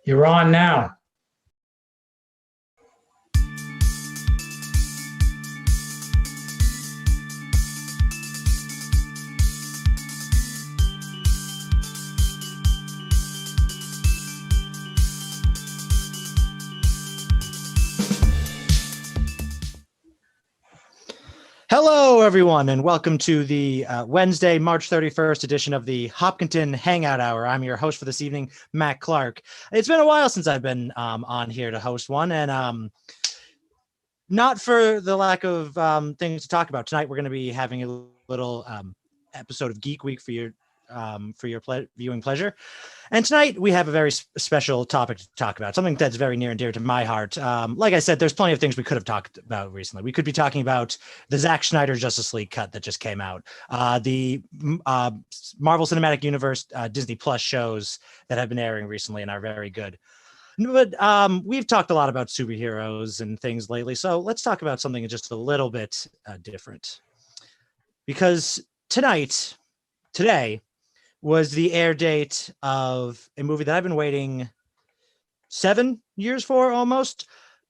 You're on now. Hello, everyone, and welcome to the Wednesday, March 31st edition of the Hopkinton Hangout Hour. I'm your host for this evening, Matt Clark. It's been a while since I've been on here to host one, and not for the lack of things to talk about. Tonight, we're going to be having a little episode of Geek Week for your viewing pleasure. And tonight we have a very special topic to talk about, something that's very near and dear to my heart. Like I said, there's plenty of things we could have talked about recently. We could be talking about the Zack Snyder Justice League cut that just came out, the Marvel Cinematic Universe Disney Plus shows that have been airing recently and are very good. But we've talked a lot about superheroes and things lately, so let's talk about something just a little bit different. Because today, was the air date of a movie that I've been waiting 7 years for almost,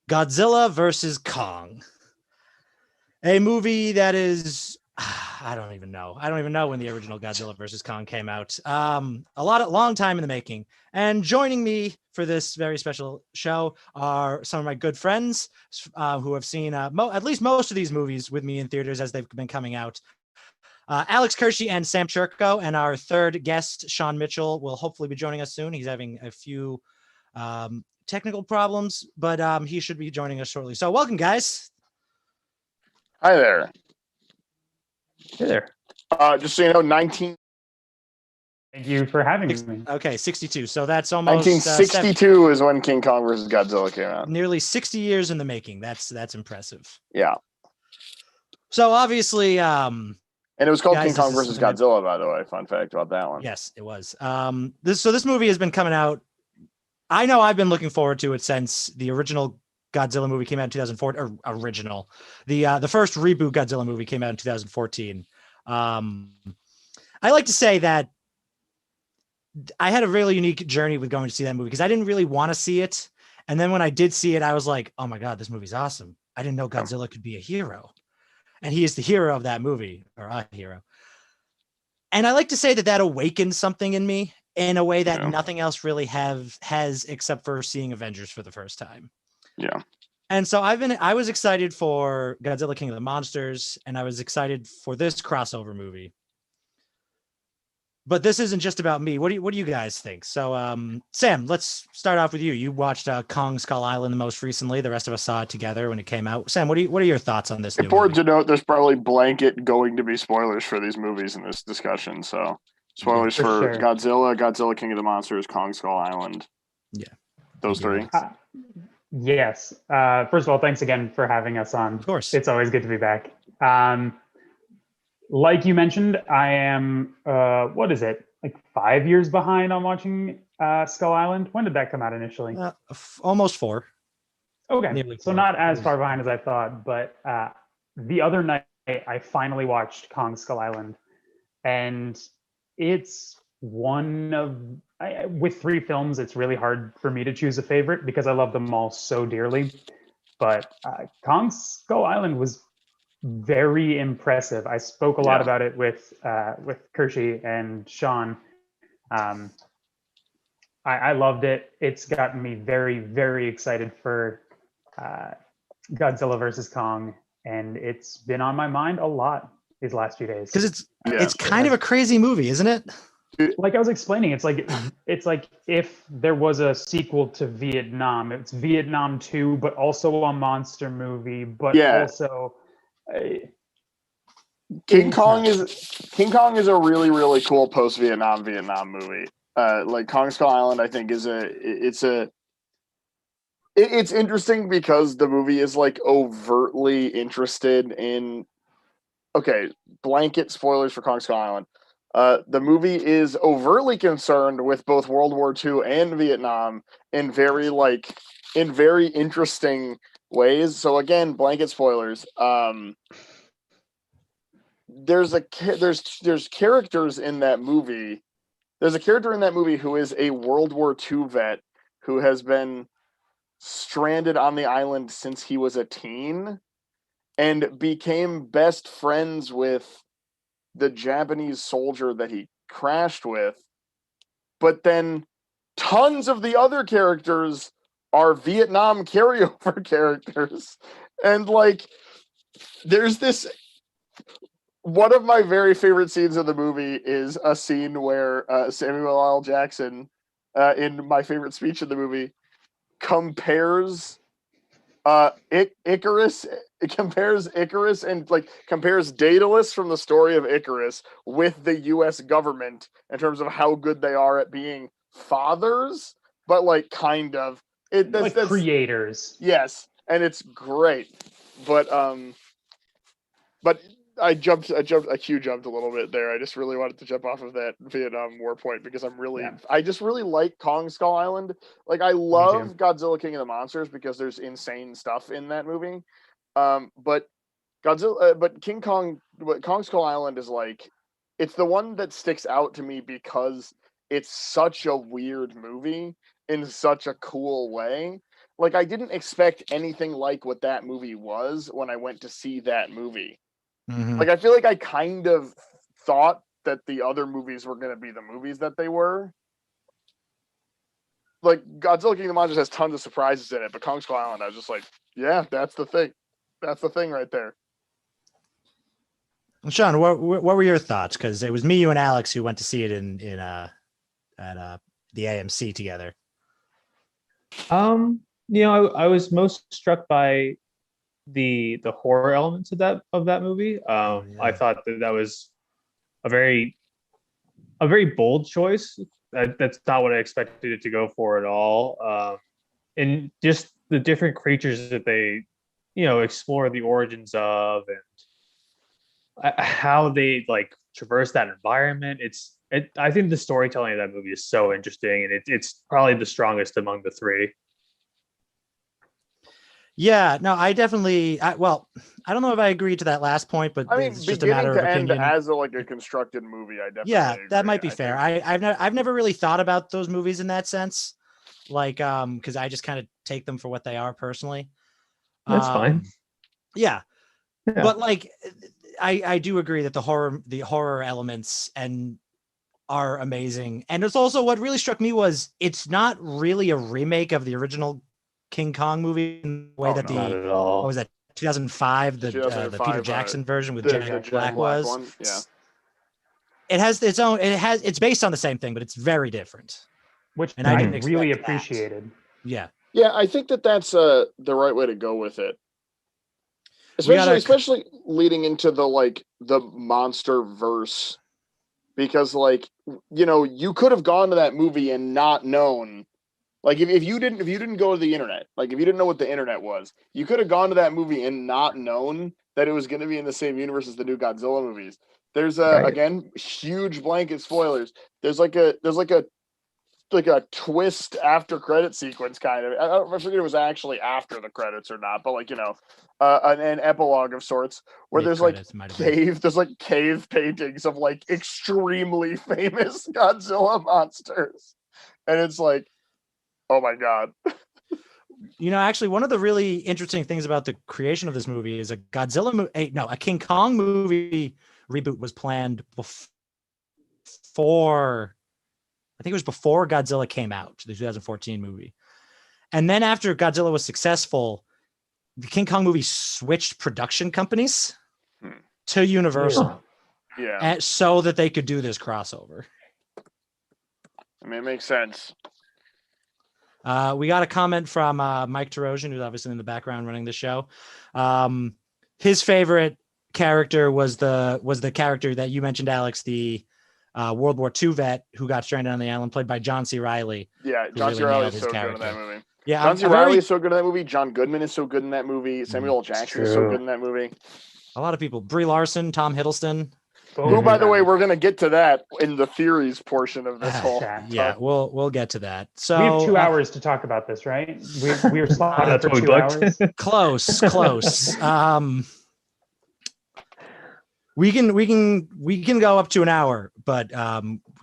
Godzilla versus Kong. A movie that is, I don't even know when the original Godzilla versus Kong came out. Long time in the making. And joining me for this very special show are some of my good friends who have seen at least most of these movies with me in theaters as they've been coming out. Alex Kershey and Sam Churko, and our third guest, Sean Mitchell, will hopefully be joining us soon. He's having a few technical problems, but he should be joining us shortly. So welcome, guys. Hi there. Hey there. Just so you know, 19... Thank you for having me. Okay, 62. So that's almost 1962 is when King Kong versus Godzilla came out. Nearly 60 years in the making. That's impressive. Yeah. So obviously, and it was called King Kong versus Godzilla, by the way. Fun fact about that one. Yes, it was. This movie has been coming out. I know I've been looking forward to it since the original Godzilla movie came out in 2004. Or original, the first reboot Godzilla movie came out in 2014. I like to say that I had a really unique journey with going to see that movie because I didn't really want to see it, and then when I did see it, I was like, "Oh my god, this movie's awesome!" I didn't know Godzilla could be a hero. And he is the hero of that movie, or a hero. And I like to say that awakened something in me in a way that nothing else really has except for seeing Avengers for the first time. Yeah. And so I was excited for Godzilla King of the Monsters, and I was excited for this crossover movie. But this isn't just about me. What do you guys think? So, Sam, let's start off with you. You watched Kong Skull Island the most recently. The rest of us saw it together when it came out. Sam, what are your thoughts on this? Important to note, there's probably blanket going to be spoilers for these movies in this discussion. So, spoilers for sure. Godzilla King of the Monsters, Kong Skull Island. Yeah, those three. Yes. First of all, thanks again for having us on. Of course, it's always good to be back. Like you mentioned, I am, what is it, like 5 years behind on watching Skull Island? When did that come out initially? Almost 4. Okay, Nearly 4. So not as far behind as I thought, but the other night I finally watched Kong Skull Island, and it's one of, with 3 films, it's really hard for me to choose a favorite because I love them all so dearly, but Kong Skull Island was very impressive. I spoke a lot about it with Kershey and Sean. I loved it. It's gotten me very, very excited for Godzilla versus Kong, and it's been on my mind a lot these last few days. Because it's kind of a crazy movie, isn't it? Like I was explaining, it's like if there was a sequel to Vietnam, it's Vietnam 2, but also a monster movie, but also King Kong is a really, really cool post-Vietnam movie. Like Kong Skull Island, I think it's interesting because the movie is like overtly interested in. Okay, blanket spoilers for Kong Skull Island. The movie is overtly concerned with both World War II and Vietnam in very interesting ways. So again, blanket spoilers. There's characters in that movie. There's a character in that movie who is a World War II vet who has been stranded on the island since he was a teen and became best friends with the Japanese soldier that he crashed with. But then tons of the other characters are Vietnam carryover characters. And like, there's this. One of my very favorite scenes of the movie is a scene where Samuel L. Jackson, in my favorite speech in the movie, compares Icarus. It compares Icarus and like compares Daedalus from the story of Icarus with the U.S. government in terms of how good they are at being fathers, but like kind of that's creators. Yes, and it's great, but I jumped a little bit there. I just really wanted to jump off of that Vietnam War point because I just really like Kong Skull Island. Like I love Godzilla King of the Monsters because there's insane stuff in that movie. But Kong Skull Island is like, it's the one that sticks out to me because it's such a weird movie in such a cool way. Like I didn't expect anything like what that movie was when I went to see that movie. Mm-hmm. Like, I feel like I kind of thought that the other movies were going to be the movies that they were. Like, Godzilla King of the Monsters has tons of surprises in it, but Kong Skull Island, I was just like, yeah, that's the thing. That's the thing right there. Sean, what were your thoughts? Because it was me, you, and Alex who went to see it at the AMC together. I was most struck by the horror elements of that movie. I thought that was a very bold choice. That's not what I expected it to go for at all. And just the different creatures that they, explore the origins of and how they like traverse that environment. I think the storytelling of that movie is so interesting, and it's probably the strongest among the three. Yeah, no, I don't know if I agree to that last point, but it's just a matter of opinion. As a constructed movie, I definitely agree. That might be fair. I've never really thought about those movies in that sense, like because I just kind of take them for what they are personally. That's fine. Yeah, but like I do agree that the horror elements are amazing, and it's also what really struck me was it's not really a remake of the original King Kong movie in the way that not at all. What was that, 2005, the Peter Jackson version with Jack Black was. One. Yeah. It has its own. It's based on the same thing, but it's very different. Which and I didn't really expect that. appreciated. Yeah. Yeah, I think that's the right way to go with it. Especially leading into the monster verse, because you could have gone to that movie and not known. Like if you didn't go to the internet, like if you didn't know what the internet was, you could have gone to that movie and not known that it was going to be in the same universe as the new Godzilla movies. There's again, huge blanket spoilers. There's like a twist after credit sequence kind of. I forget it was actually after the credits or not, but an epilogue of sorts where there's cave paintings of extremely famous Godzilla monsters, and it's like, oh my God. Actually, one of the really interesting things about the creation of this movie is a King Kong movie reboot was planned before. I think it was before Godzilla came out, the 2014 movie. And then after Godzilla was successful, the King Kong movie switched production companies to Universal. Yeah. So that they could do this crossover. I mean, it makes sense. We got a comment from Mike Tarosian, who's obviously in the background running the show. His favorite character was the character that you mentioned, Alex, the World War II vet who got stranded on the island, played by John C. Reilly. Yeah, John C. Reilly is so good in that movie. Yeah, John C. Reilly is so good in that movie. John Goodman is so good in that movie. Samuel L. Jackson is so good in that movie. A lot of people. Brie Larson, Tom Hiddleston. Who, by the way, we're going to get to that in the theories portion of this whole chat. Yeah, we'll get to that. So we have 2 hours to talk about this, right? We were slotted for 2 hours. Close. We can go up to an hour, but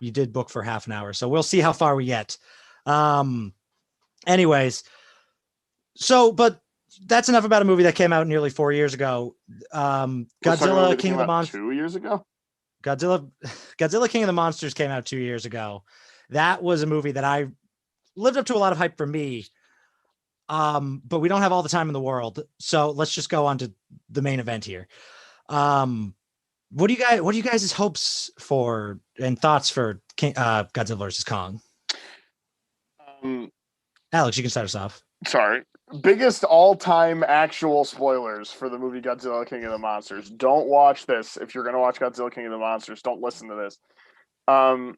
we did book for half an hour, so we'll see how far we get. Anyways, but that's enough about a movie that came out nearly 4 years ago. Godzilla King of the Monsters 2 years ago. Godzilla King of the Monsters came out 2 years ago. That was a movie that I lived up to a lot of hype for me. But we don't have all the time in the world, so let's just go on to the main event here. What do you guys' hopes for and thoughts for Godzilla versus Kong? Alex, you can start us off. Sorry. Biggest all-time actual spoilers for the movie Godzilla King of the Monsters. Don't watch this. If you're going to watch Godzilla King of the Monsters, don't listen to this. I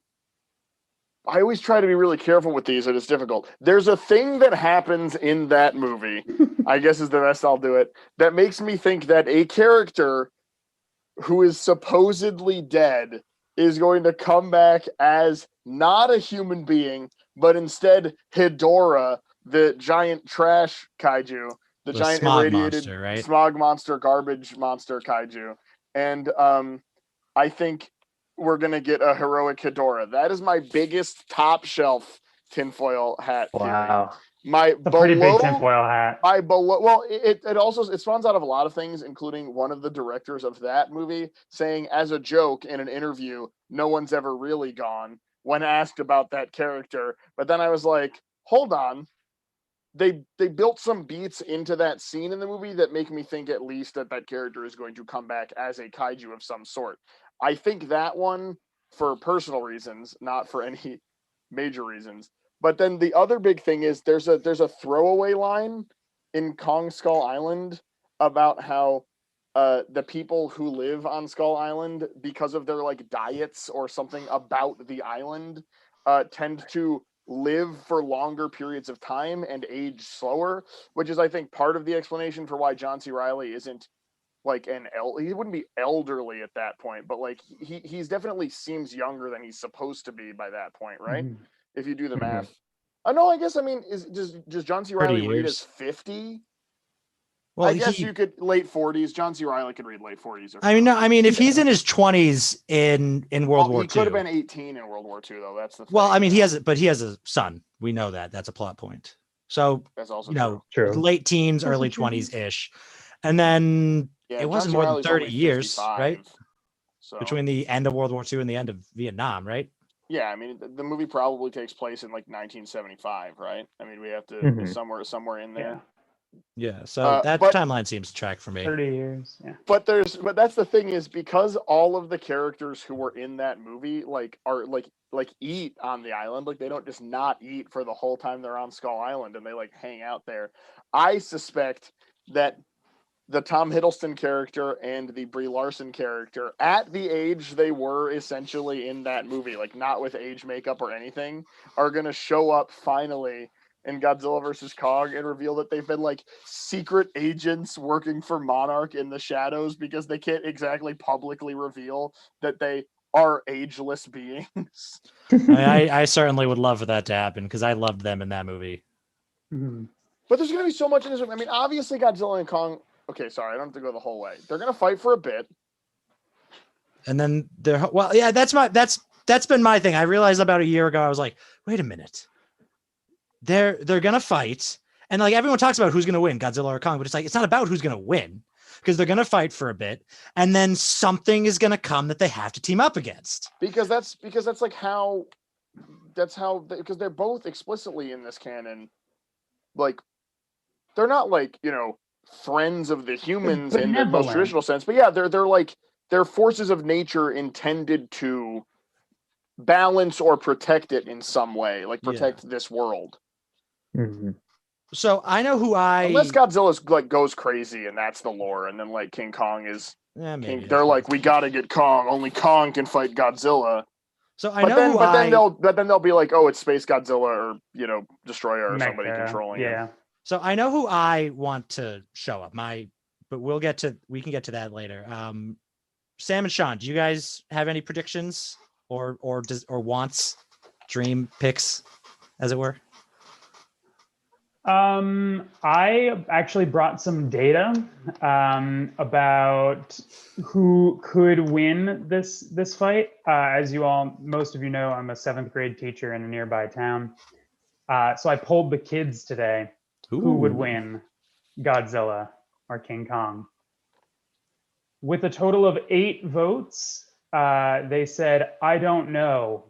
always try to be really careful with these, and it's difficult. There's a thing that happens in that movie, I guess is the best I'll do it, that makes me think that a character who is supposedly dead is going to come back as not a human being, but instead Hedorah, the giant trash kaiju, the giant smog irradiated monster, right? Smog monster, garbage monster kaiju. And I think we're going to get a heroic Hedorah. That is my biggest top shelf tinfoil hat theory. Wow. My It's a pretty big tinfoil hat. Well, it also spawns out of a lot of things, including one of the directors of that movie saying as a joke in an interview, no one's ever really gone when asked about that character. But then I was like, hold on. They built some beats into that scene in the movie that make me think at least that character is going to come back as a kaiju of some sort. I think that one for personal reasons, not for any major reasons. But then the other big thing is there's a throwaway line in Kong Skull Island about how the people who live on Skull Island, because of their like diets or something about the island, tend to live for longer periods of time and age slower, which is I think part of the explanation for why John C. Reilly isn't like he wouldn't be elderly at that point, but like he's definitely seems younger than he's supposed to be by that point, right? Mm-hmm. If you do the math. No, I guess I mean does John C. Reilly read as 50? Well, I guess you could late 40s. John C. Reilly could read late 40s. Or I mean, if he's in his 20s in World War II, he could have been 18 in World War II, though. That's the thing. Well, I mean, he has a son. We know that. That's a plot point. So that's also true. Late teens, early 20s ish, and then it wasn't more than 30 years, right? So between the end of World War II and the end of Vietnam, right? Yeah, I mean, the movie probably takes place in like 1975, right? I mean, we have to somewhere in there. Yeah, so that timeline seems to track for me. 30 years, yeah. But that's the thing is because all of the characters who were in that movie are eat on the island, like they don't just not eat for the whole time they're on Skull Island and they like hang out there. I suspect that the Tom Hiddleston character and the Brie Larson character at the age they were essentially in that movie, like not with age makeup or anything, are going to show up finally in Godzilla vs. Kong and reveal that they've been like secret agents working for Monarch in the shadows because they can't exactly publicly reveal that they are ageless beings. I certainly would love for that to happen because I loved them in that movie. Mm-hmm. But there's going to be so much in this. I mean, obviously Godzilla and Kong. Okay, sorry, I don't have to go the whole way. They're going to fight for a bit. And then that's been my thing. I realized about a year ago, I was like, wait a minute. They're gonna fight, and like everyone talks about who's gonna win, Godzilla or Kong, but it's like it's not about who's gonna win because they're gonna fight for a bit, and then something is gonna come that they have to team up against. Because that's because they're both explicitly in this canon, like they're not like friends of the humans in the most traditional sense, but yeah, they're forces of nature intended to balance or protect it in some way, like protect this world. Mm-hmm. So I know unless Godzilla's like goes crazy and that's the lore, and then like King Kong is they're like we got to get Kong. Only Kong can fight Godzilla. So then they'll be like, oh, it's Space Godzilla or Destroyer or somebody controlling it. So I know who I want to show up. But we can get to that later. Sam and Sean, do you guys have any predictions or wants, dream picks, as it were? I actually brought some data about who could win this fight. As most of you know, I'm a 7th grade teacher in a nearby town. So I polled the kids today who would Ooh. win, Godzilla or King Kong. With a total of 8 votes, they said, I don't know.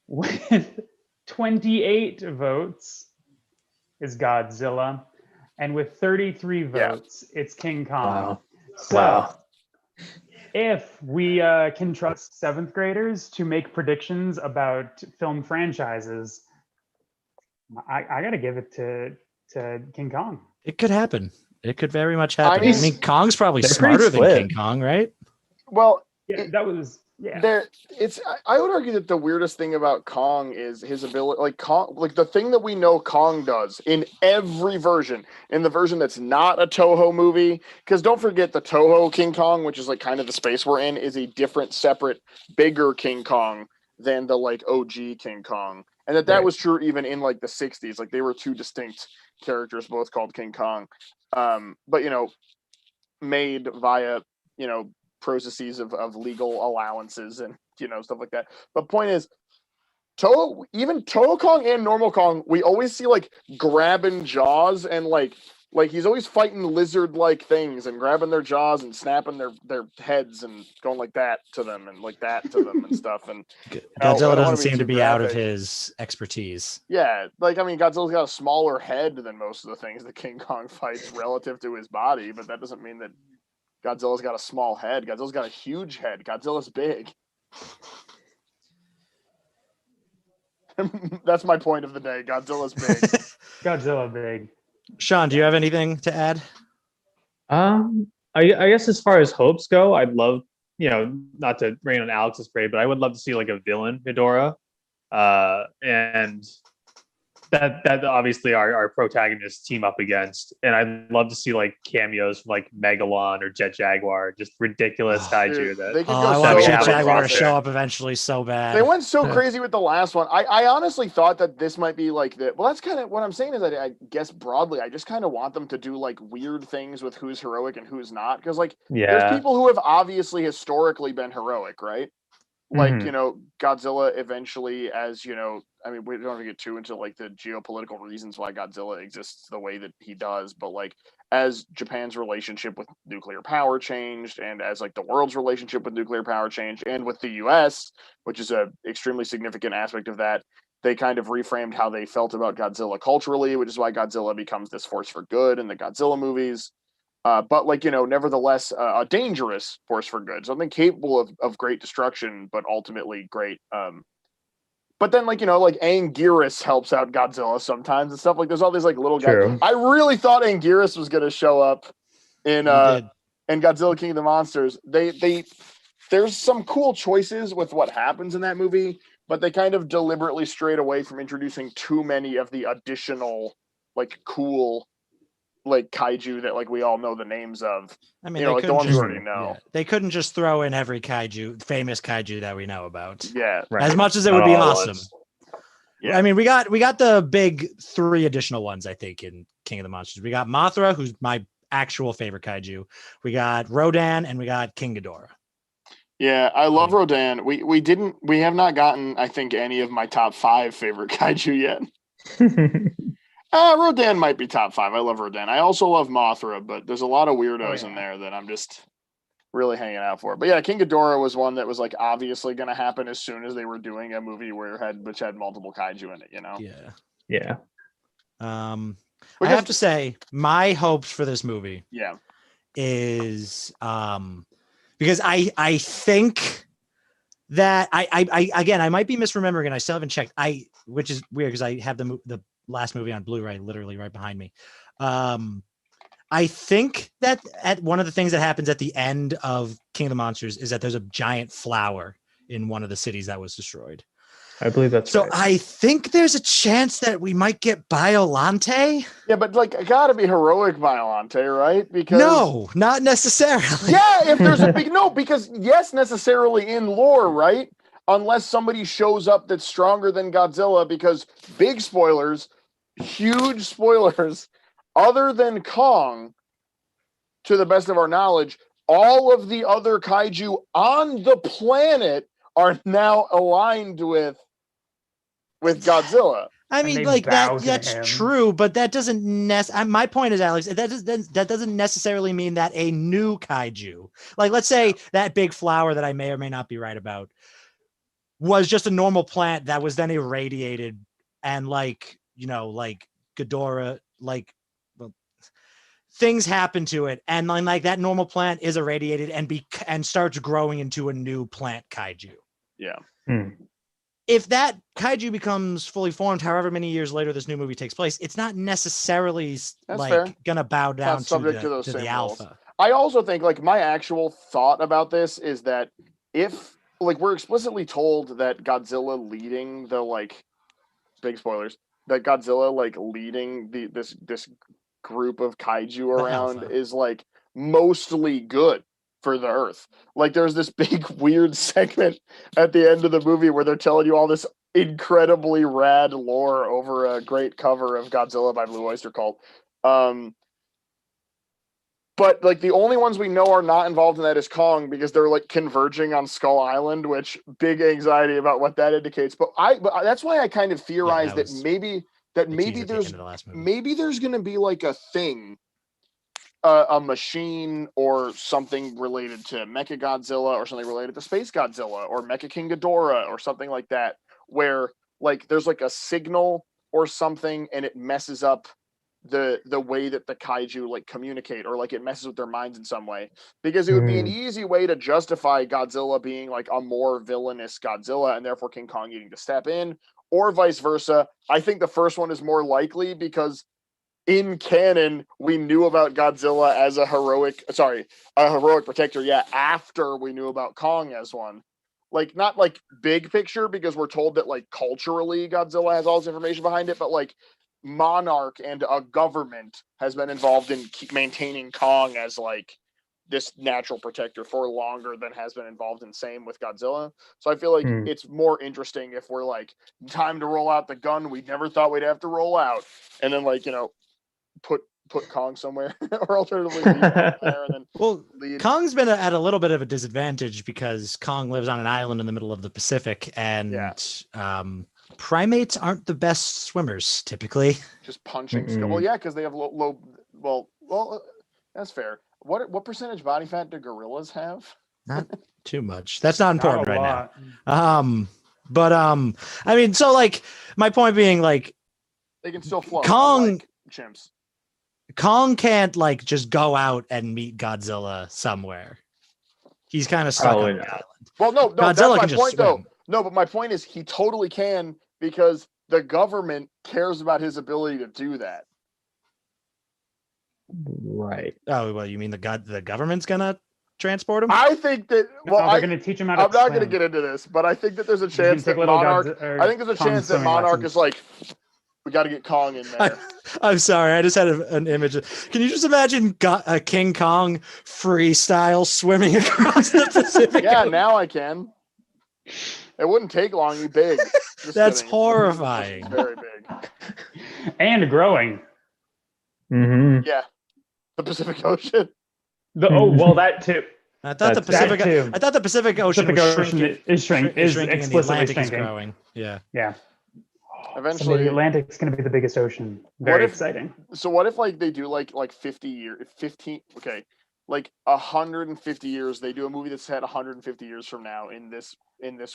With 28 votes is Godzilla. And with 33 votes, it's King Kong. Wow. So Wow. if we can trust 7th graders to make predictions about film franchises, I got to give it to King Kong. It could happen. It could very much happen. I I mean, mean, Kong's probably they're pretty smarter than split. King Kong, right? Well, Yeah, that was I would argue that the weirdest thing about Kong is his ability, like Kong, like the thing that we know Kong does in every version, in the version that's not a Toho movie, because don't forget the Toho King Kong, which is like kind of the space we're in, is a different, separate, bigger King Kong than the like OG King Kong, and that Right. was true even in like the 60s. Like they were two distinct characters, both called King Kong, but made via processes of legal allowances and stuff like that. But point is, even Toho Kong and normal Kong, we always see like grabbing jaws and like he's always fighting lizard-like things and grabbing their jaws and snapping their heads and going like that to them and like that to them and stuff. And Godzilla doesn't wanna seem too to be out of graphic. his expertise. Yeah, like I mean, Godzilla's got a smaller head than most of the things that King Kong fights relative to his body, but that doesn't mean that Godzilla's got a small head. Godzilla's got a huge head. Godzilla's big. That's my point of the day. Godzilla's big. Godzilla big. Sean, do you have anything to add? I guess as far as hopes go, I'd love, not to rain on Alex's parade, but I would love to see like a villain Ghidorah, and that obviously our protagonists team up against, and I'd love to see like cameos from like Megalon or Jet Jaguar, just ridiculous kaiju. Dude, that they could Oh, go I so want Jet crazy. Jaguar to with it. show up eventually so bad. They went so crazy with the last one. I honestly thought that this might be like the. Well, that's kind of what I'm saying is that I guess broadly, I just kind of want them to do like weird things with who's heroic and who's not, because like there's Yeah, people who have obviously historically been heroic, right? Like Mhm. Godzilla eventually, as I mean, we don't have to get too into like the geopolitical reasons why Godzilla exists the way that he does, but like as Japan's relationship with nuclear power changed, and as like the world's relationship with nuclear power changed, and with the U.S., which is a extremely significant aspect of that, they kind of reframed how they felt about Godzilla culturally, which is why Godzilla becomes this force for good in the Godzilla movies. But like nevertheless, a dangerous force for good, something capable of great destruction, but ultimately great. But then like Anguirus helps out Godzilla sometimes and stuff. Like there's all these like little guys. True. I really thought Anguirus was going to show up in Godzilla King of the Monsters. There's some cool choices with what happens in that movie, but they kind of deliberately strayed away from introducing too many of the additional like cool like kaiju that like we all know the names of. I mean, like the ones we just- already know. Yeah, they couldn't just throw in every famous kaiju that we know about. Yeah. Right. As much as it Not would be all at awesome. once. Yeah. I mean, we got the big 3 additional ones, I think, in King of the Monsters. We got Mothra, who's my actual favorite kaiju. We got Rodan, and we got King Ghidorah. Yeah, I love Rodan. We have not gotten, I think, any of my top 5 favorite kaiju yet. Rodan might be top 5. I love Rodan. I also love Mothra, but there's a lot of weirdos in there that I'm just really hanging out for. But yeah, King Ghidorah was one that was like obviously going to happen as soon as they were doing a movie which had multiple kaiju in it. Yeah. Yeah. I have to say, my hopes for this movie Yeah. is because I think that I again, I might be misremembering and I still haven't checked. Which is weird because I have the last movie on Blu-ray literally right behind me. I think that at one of the things that happens at the end of King of the Monsters is that there's a giant flower in one of the cities that was destroyed. I believe that's So right. I think there's a chance that we might get Biollante. Yeah, but like it gotta be heroic Biollante, right? Because No, not necessarily. yeah, if there's a big no, because yes, necessarily in lore, right? Unless somebody shows up that's stronger than Godzilla, because big spoilers, huge spoilers, other than Kong, to the best of our knowledge, all of the other kaiju on the planet are now aligned with Godzilla. I And mean, they like bow that. to That's him. true, but that doesn't my point is, Alex, that doesn't necessarily mean that a new kaiju, like let's say that big flower that I may or may not be right about, was just a normal plant that was then irradiated, and like like Ghidorah, like well, things happen to it, and then like that normal plant is irradiated and starts growing into a new plant kaiju. Yeah. If that kaiju becomes fully formed, however many years later this new movie takes place, it's not necessarily That's fair. gonna bow down to those the same alpha. rules. I also think like my actual thought about this is that if like we're explicitly told that Godzilla leading the like big spoilers, that Godzilla like leading this group of kaiju around alpha. is like mostly good for the Earth. Like there's this big weird segment at the end of the movie where they're telling you all this incredibly rad lore over a great cover of Godzilla by Blue Oyster Cult. But like the only ones we know are not involved in that is Kong, because they're like converging on Skull Island, which big anxiety about what that indicates. But that's why I kind of theorized that maybe there's going to be like a thing, a machine or something related to Mecha Godzilla or something related to Space Godzilla or Mecha King Ghidorah or something like that, where like there's like a signal or something and it messes up the way that the kaiju like communicate, or like it messes with their minds in some way, because it would be an easy way to justify Godzilla being like a more villainous Godzilla and therefore King Kong needing to step in, or vice versa. I think the first one is more likely because in canon we knew about Godzilla as a heroic protector after we knew about Kong as one. Like not like big picture, because we're told that like culturally Godzilla has all this information behind it, but like monarch and a government has been involved in maintaining Kong as like this natural protector for longer than has been involved in same with Godzilla. So I feel like it's more interesting if we're like, time to roll out the gun we never thought we'd have to roll out, and then like put Kong somewhere or alternatively leave Kong there and then lead. Kong's been at a little bit of a disadvantage because Kong lives on an island in the middle of the Pacific, and primates aren't the best swimmers typically. Just punching skill. Well, yeah, because they have low. Well, that's fair. What percentage body fat do gorillas have? Not too much. That's not important right lot. now. But I mean, so like my point being, like they can still float. Kong, like chimps. Kong can't like just go out and meet Godzilla somewhere. He's kind of stuck on the island. Well, no, Godzilla that's my point swim. though. No, but my point is he totally can, because the government cares about his ability to do that. Right. Oh, well, you mean the government's gonna transport him? I think that. Well, they're going to teach him how to I'm not going to swim. get into this, but I think that there's a chance that Monarch. I think there's a chance that Monarch is like, we got to get Kong in there. I'm sorry, I just had an image. Can you just imagine King Kong freestyle swimming across the Pacific? Yeah, now I can. It wouldn't take long. He's big. That's horrifying. Very big. And growing. Yeah. The Pacific Ocean. That too. I thought the Pacific Ocean is shrinking, and the Atlantic is growing. Yeah. Eventually, the Atlantic's going to be the biggest ocean. Very exciting. So what if like they do like 150 years, they do a movie that's set 150 years from now in this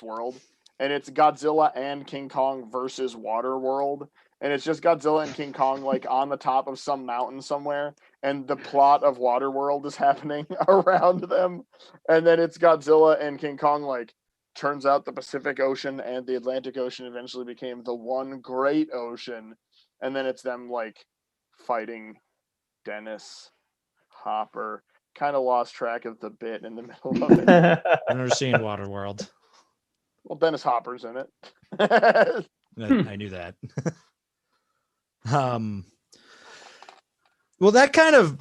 world, and it's Godzilla and King Kong versus Waterworld, and it's just Godzilla and King Kong like on the top of some mountain somewhere, and the plot of Waterworld is happening around them, and then it's Godzilla and King Kong like, turns out the Pacific Ocean and the Atlantic Ocean eventually became the one great ocean, and then it's them like fighting Dennis Hopper. Kind of lost track of the bit in the middle of it. I've never seen Waterworld. Well, Dennis Hopper's in it. I knew that. Well, that kind of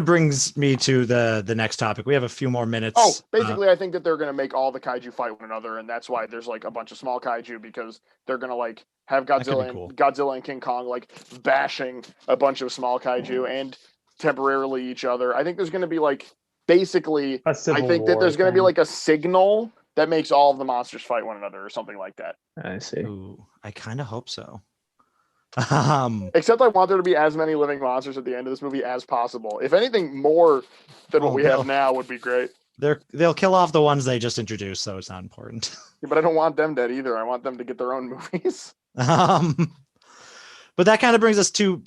brings me to the next topic. We have a few more minutes. Oh, basically, I think that they're going to make all the kaiju fight one another, and that's why there's like a bunch of small kaiju, because they're going to like have Godzilla and King Kong like bashing a bunch of small kaiju and temporarily each other. I think there's going to be like basically. I think that there's going to be like a signal that makes all of the monsters fight one another or something like that. I see. Ooh, I kind of hope so. Except I want there to be as many living monsters at the end of this movie as possible. If anything, more than what we have now would be great. They'll kill off the ones they just introduced, so it's not important. Yeah, but I don't want them dead either. I want them to get their own movies. But that kind of brings us to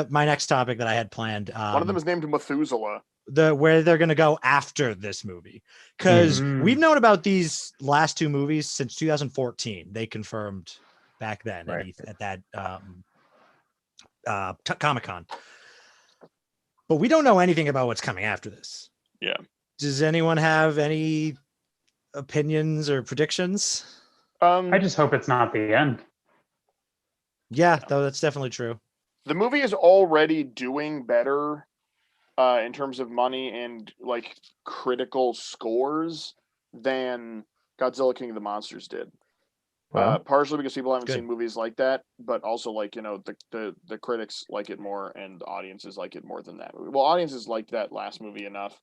my next topic that I had planned. One of them is named Methuselah. Where they're going to go after this movie, because we've known about these last two movies since 2014. They confirmed back then at that Comic-Con, but we don't know anything about what's coming after this. Yeah. Does anyone have any opinions or predictions? I just hope it's not the end. Yeah, though that's definitely true. The movie is already doing better in terms of money and like critical scores than Godzilla King of the Monsters did. Wow. Partially because people haven't Good. seen movies like that, but also like, you know, the critics like it more and the audiences like it more than that movie. Well, audiences liked that last movie enough.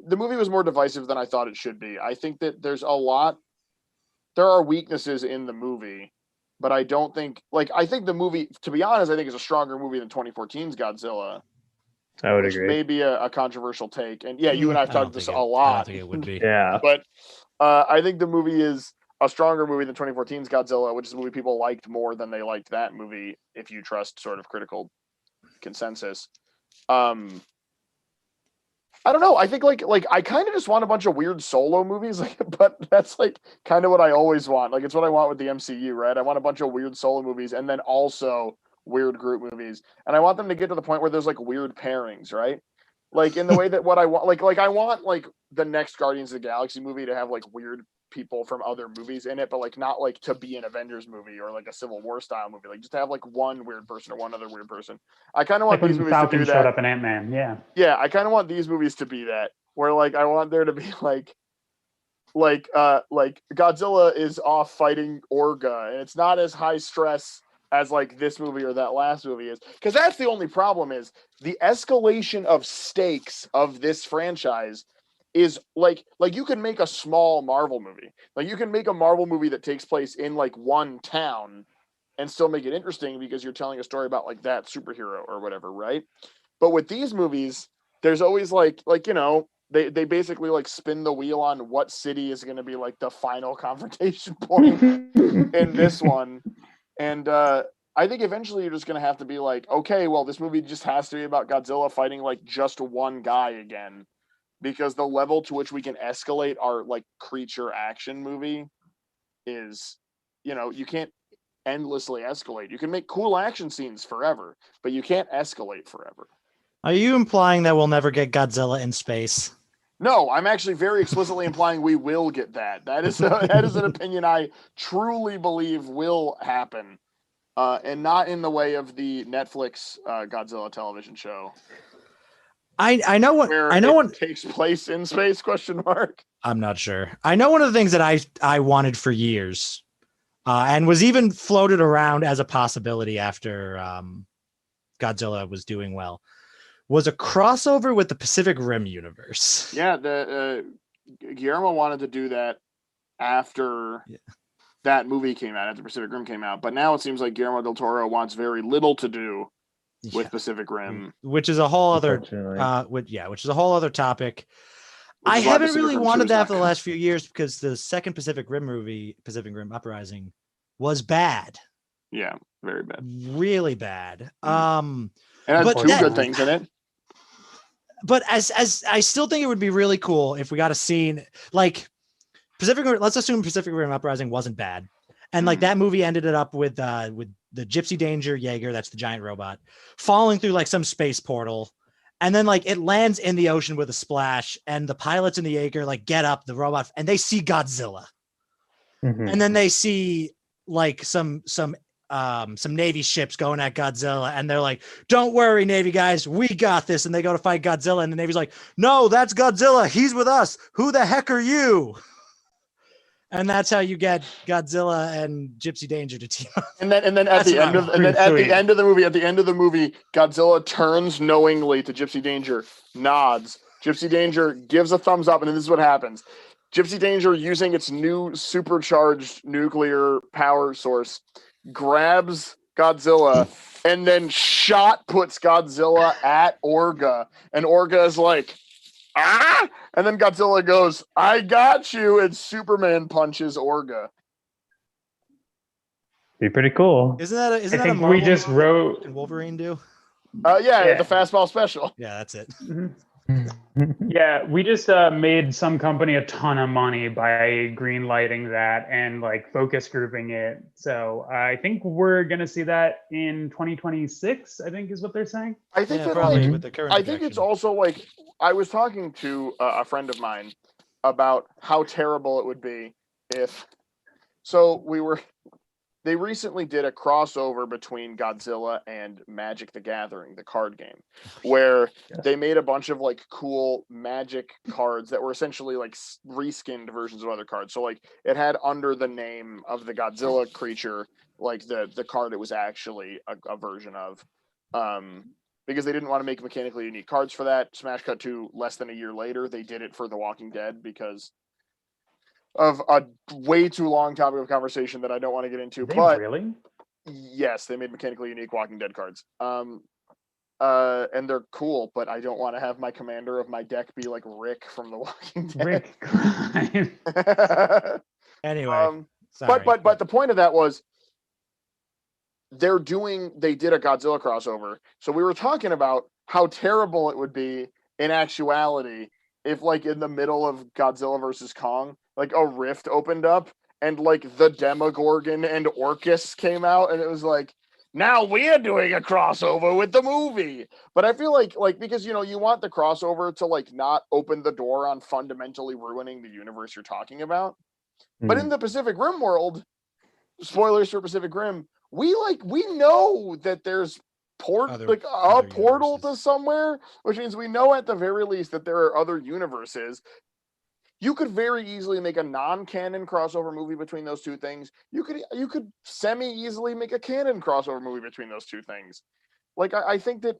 The movie was more divisive than I thought it should be. I think that there are weaknesses in the movie, but I don't think, like, I think the movie, to be honest, I think is a stronger movie than 2014's Godzilla. I would Which agree. may be a controversial take. And yeah, you and I have talked this a lot. I don't think it would be. Yeah. But I think the movie is a stronger movie than 2014's Godzilla, which is a movie people liked more than they liked that movie, if you trust sort of critical consensus. I don't know. I think like I kind of just want a bunch of weird solo movies, like, but that's like kind of what I always want. Like it's what I want with the MCU, right? I want a bunch of weird solo movies and then also weird group movies, and I want them to get to the point where there's like weird pairings, right? Like in the way that what I want, like I want like the next Guardians of the Galaxy movie to have like weird people from other movies in it, but like not like to be an Avengers movie or like a Civil War style movie. Like just to have like one weird person or one other weird person. I kind of want Like these when movies Falcon to do showed that. up in Ant-Man, yeah. Yeah, I kind of want these movies to be that, where like I want there to be like Godzilla is off fighting Orga, and it's not as high stress as like this movie or that last movie is, because that's the only problem is the escalation of stakes of this franchise is like you can make a small Marvel movie, like you can make a Marvel movie that takes place in like one town and still make it interesting because you're telling a story about like that superhero or whatever, right? But with these movies, there's always like you know, they basically like spin the wheel on what city is going to be like the final confrontation point in this one. And I think eventually you're just going to have to be like, okay, well, this movie just has to be about Godzilla fighting like just one guy again, because the level to which we can escalate our like creature action movie is, you know, you can't endlessly escalate. You can make cool action scenes forever, but you can't escalate forever. Are you implying that we'll never get Godzilla in space? No, I'm actually very explicitly implying we will get that. That is an opinion I truly believe will happen, and not in the way of the Netflix Godzilla television show. I know what where I know. It takes place in space? Question mark. I'm not sure. I know one of the things that I wanted for years, and was even floated around as a possibility after Godzilla was doing well, was a crossover with the Pacific Rim universe. Yeah, Guillermo wanted to do that after that movie came out, after Pacific Rim came out. But now it seems like Guillermo del Toro wants very little to do with Pacific Rim, which is a whole other which is a whole other topic. I haven't really wanted that for the last few years because the second Pacific Rim movie, Pacific Rim Uprising, was bad. Yeah, very bad. Really bad. And it had two good things in it. But as I still think it would be really cool if we got a scene like Pacific Rim. Let's assume Pacific Rim Uprising wasn't bad, and like that movie ended it up with the Gypsy Danger Jaeger, that's the giant robot, falling through like some space portal, and then like it lands in the ocean with a splash, and the pilots in the Jaeger like get up the robot and they see Godzilla, and then they see like some Navy ships going at Godzilla, and they're like, "Don't worry, Navy guys, we got this." And they go to fight Godzilla, and the Navy's like, "No, that's Godzilla. He's with us. Who the heck are you?" And that's how you get Godzilla and Gypsy Danger to team up. And then at the end of the movie, Godzilla turns knowingly to Gypsy Danger, nods. Gypsy Danger gives a thumbs up, and then this is what happens. Gypsy Danger, using its new supercharged nuclear power source, grabs Godzilla, and then shot puts Godzilla at Orga, and Orga is like, ah, and then Godzilla goes, I got you, and Superman punches Orga. Be pretty cool. Isn't that I a think Marvel we just movie wrote. that Wolverine do? Yeah, the fastball special. Yeah, that's it. Yeah, we just made some company a ton of money by green lighting that and like focus grouping it. So I think we're gonna see that in 2026. I think is what they're saying. I think Yeah, that probably like, with the current I think it's projection. also like I was talking to a friend of mine about how terrible it would be if. So they recently did a crossover between Godzilla and Magic the Gathering, the card game, where they made a bunch of like cool Magic cards that were essentially like reskinned versions of other cards. So like it had under the name of the Godzilla creature, like the card it was actually a version of. Because they didn't want to make mechanically unique cards for that. Smash cut to less than a year later, they did it for The Walking Dead because of a way too long topic of conversation that I don't want to get into. But Really? yes, they made mechanically unique Walking Dead cards. And they're cool, but I don't want to have my commander of my deck be like Rick from The Walking Dead. Rick Grimes. Anyway, but the point of that was they did a Godzilla crossover. So we were talking about how terrible it would be in actuality if like in the middle of Godzilla versus Kong, like a rift opened up and like the Demogorgon and Orcus came out and it was like, now we're doing a crossover with the movie. But I feel like because you want the crossover to like not open the door on fundamentally ruining the universe you're talking about. But in the Pacific Rim world, spoilers for Pacific Rim, we know that there's other portal universes to somewhere, which means we know at the very least that there are other universes. You could very easily make a non-canon crossover movie between those two things. You could semi-easily make a canon crossover movie between those two things. Like I think that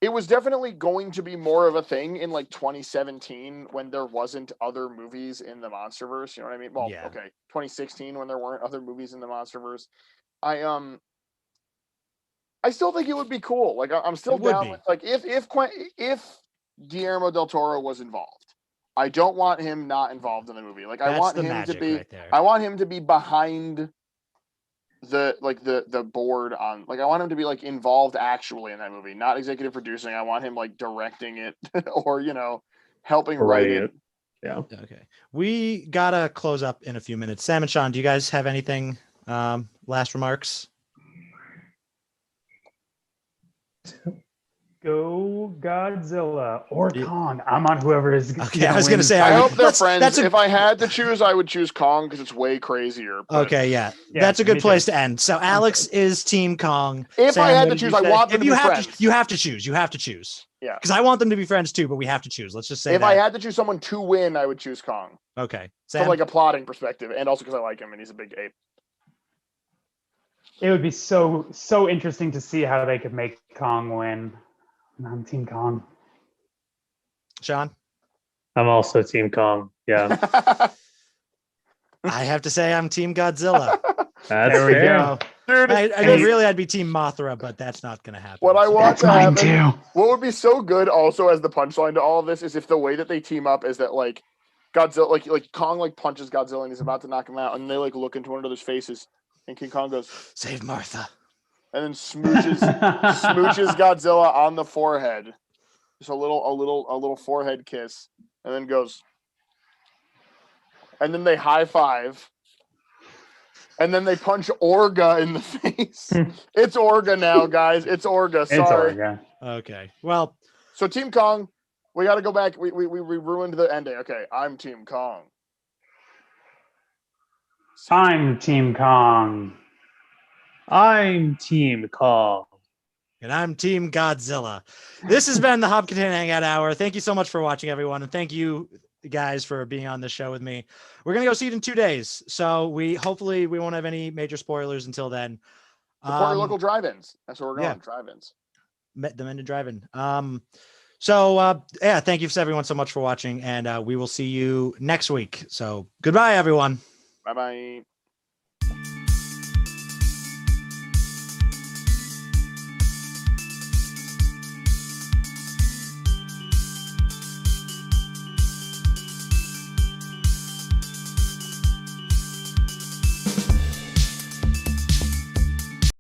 it was definitely going to be more of a thing in like 2017 when there wasn't other movies in the MonsterVerse. You know what I mean? Well, Yeah. okay, 2016 when there weren't other movies in the MonsterVerse. I still think it would be cool. Like I'm still down with like if Guillermo del Toro was involved. I don't want him not involved in the movie. Like I want him to be right there. I want him to be behind the board on, like I want him to be like involved actually in that movie, not executive producing. I want him like directing it or helping write it. Yeah. Okay. We gotta close up in a few minutes. Sam and Sean, do you guys have anything last remarks? Go Godzilla or Kong. I'm on whoever is. Okay, I was going to say. I hope they're friends. If I had to choose, I would choose Kong because it's way crazier. But... Okay, yeah. That's a good place to end. So Alex is Team Kong. If Sam, I had to choose, I want them to be friends. You have to choose. You have to choose. Yeah. Because I want them to be friends too, but we have to choose. Let's just say if I had to choose someone to win, I would choose Kong. Okay. Sam? From like a plotting perspective, and also because I like him and he's a big ape. It would be so interesting to see how they could make Kong win. I'm Team Kong. Sean? I'm also Team Kong. Yeah. I have to say I'm Team Godzilla. There we go. Dude, I'd be Team Mothra, but that's not going to happen. What I want to happen, too. What would be so good also as the punchline to all of this is if the way that they team up is that like Godzilla, like Kong like punches Godzilla and he's about to knock him out, and they like look into one another's faces, and King Kong goes, "Save Martha," and then smooches Godzilla on the forehead, just a little forehead kiss, and then goes, and then they high five. And then they punch Orga in the face. It's Orga now, guys. It's Orga. Sorry. It's Orga. Okay. Well. So Team Kong, we got to go back. We ruined the ending. Okay, I'm Team Kong. I'm Team Kong. I'm Team Kong. And I'm Team Godzilla. This has been the Hopkinton Hangout Hour. Thank you so much for watching, everyone. And thank you guys for being on the show with me. We're going to go see it in 2 days. So hopefully we won't have any major spoilers until then. Support your local drive-ins. That's where we're going. Yeah. Drive-ins. The men to drive-in. Thank you everyone so much for watching. And we will see you next week. So goodbye, everyone. Bye-bye.